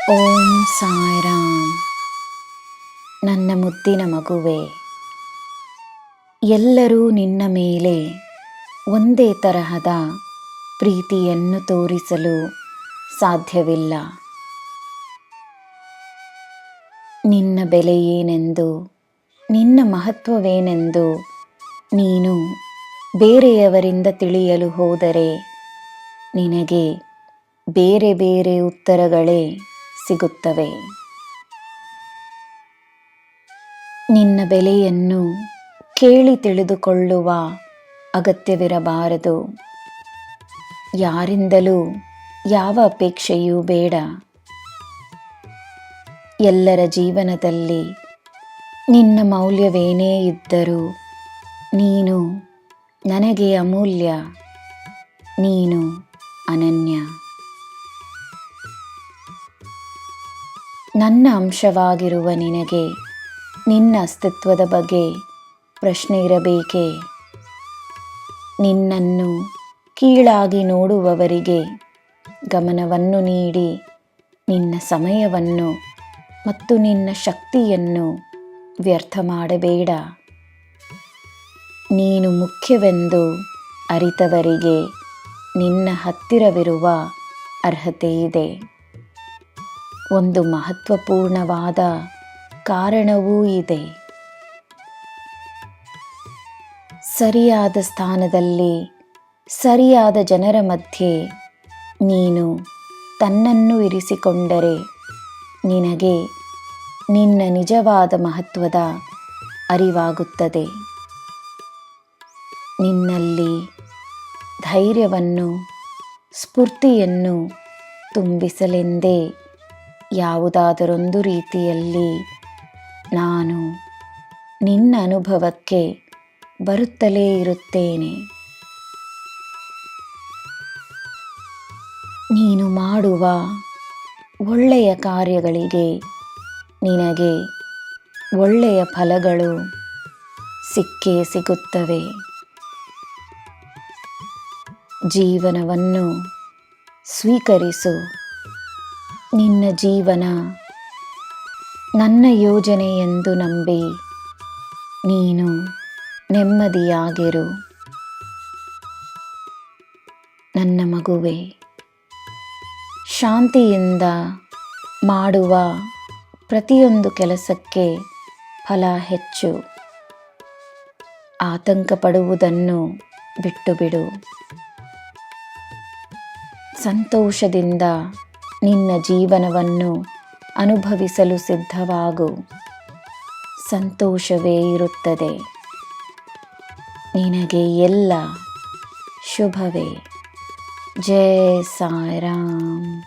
ಓಂ ಸಾಯಿರಾಮ್. ನನ್ನ ಮುದ್ದಿನ ಮಗುವೆ, ಎಲ್ಲರೂ ನಿನ್ನ ಮೇಲೆ ಒಂದೇ ತರಹದ ಪ್ರೀತಿಯನ್ನು ತೋರಿಸಲು ಸಾಧ್ಯವಿಲ್ಲ. ನಿನ್ನ ಬೆಲೆ ಏನೆಂದು, ನಿನ್ನ ಮಹತ್ವವೇನೆಂದು ನೀನು ಬೇರೆಯವರಿಂದ ತಿಳಿಯಲು ಹೋದರೆ ನಿನಗೆ ಬೇರೆ ಬೇರೆ ಉತ್ತರಗಳೇ ಸಿಗುತ್ತವೆ. ನಿನ್ನ ಬೆಲೆಯನ್ನು ಕೇಳಿ ತಿಳಿದುಕೊಳ್ಳುವ ಅಗತ್ಯವಿರಬಾರದು. ಯಾರಿಂದಲೂ ಯಾವ ಅಪೇಕ್ಷೆಯೂ ಬೇಡ. ಎಲ್ಲರ ಜೀವನದಲ್ಲಿ ನಿನ್ನ ಮೌಲ್ಯವೇನೇ ಇದ್ದರೂ ನೀನು ನನಗೆ ಅಮೂಲ್ಯ, ನೀನು ಅನನ್ಯ. ನನ್ನ ಅಂಶವಾಗಿರುವ ನಿನಗೆ ನಿನ್ನ ಅಸ್ತಿತ್ವದ ಬಗ್ಗೆ ಪ್ರಶ್ನೆ ಇರಬೇಕೇ? ನಿನ್ನನ್ನು ಕೀಳಾಗಿ ನೋಡುವವರಿಗೆ ಗಮನವನ್ನು ನೀಡಿ ನಿನ್ನ ಸಮಯವನ್ನು ಮತ್ತು ನಿನ್ನ ಶಕ್ತಿಯನ್ನು ವ್ಯರ್ಥ ಮಾಡಬೇಡ. ನೀನು ಮುಖ್ಯವೆಂದು ಅರಿತವರಿಗೆ ನಿನ್ನ ಹತ್ತಿರವಿರುವ ಅರ್ಹತೆ ಇದೆ. ಒಂದು ಮಹತ್ವಪೂರ್ಣವಾದ ಕಾರಣವೂ ಇದೆ. ಸರಿಯಾದ ಸ್ಥಾನದಲ್ಲಿ ಸರಿಯಾದ ಜನರ ಮಧ್ಯೆ ನೀನು ತನ್ನನ್ನು ಇರಿಸಿಕೊಂಡರೆ ನಿನಗೆ ನಿನ್ನ ನಿಜವಾದ ಮಹತ್ವದ ಅರಿವಾಗುತ್ತದೆ. ನಿನ್ನಲ್ಲಿ ಧೈರ್ಯವನ್ನು, ಸ್ಫೂರ್ತಿಯನ್ನು ತುಂಬಿಸಲೆಂದೇ ಯಾವುದಾದರೊಂದು ರೀತಿಯಲ್ಲಿ ನಾನು ನಿನ್ನ ಅನುಭವಕ್ಕೆ ಬರುತ್ತಲೇ ಇರುತ್ತೇನೆ. ನೀನು ಮಾಡುವ ಒಳ್ಳೆಯ ಕಾರ್ಯಗಳಿಗೆ ನಿನಗೆ ಒಳ್ಳೆಯ ಫಲಗಳು ಸಿಕ್ಕೇ ಸಿಗುತ್ತವೆ. ಜೀವನವನ್ನು ಸ್ವೀಕರಿಸು. ನಿನ್ನ ಜೀವನ ನನ್ನ ಯೋಜನೆ ಎಂದು ನಂಬಿ ನೀನು ನೆಮ್ಮದಿಯಾಗಿರು. ನನ್ನ ಮಗುವೆ, ಶಾಂತಿಯಿಂದ ಮಾಡುವ ಪ್ರತಿಯೊಂದು ಕೆಲಸಕ್ಕೆ ಫಲ ಹೆಚ್ಚು. ಆತಂಕ ಪಡುವುದನ್ನು ಬಿಟ್ಟು ಬಿಡು. ಸಂತೋಷದಿಂದ ನಿನ್ನ ಜೀವನವನ್ನು ಅನುಭವಿಸಲು ಸಿದ್ಧವಾಗು. ಸಂತೋಷವೇ ಇರುತ್ತದೆ. ನಿನಗೆ ಎಲ್ಲ ಶುಭವೇ. ಜೈ ಸಾಯಿರಾಮ್.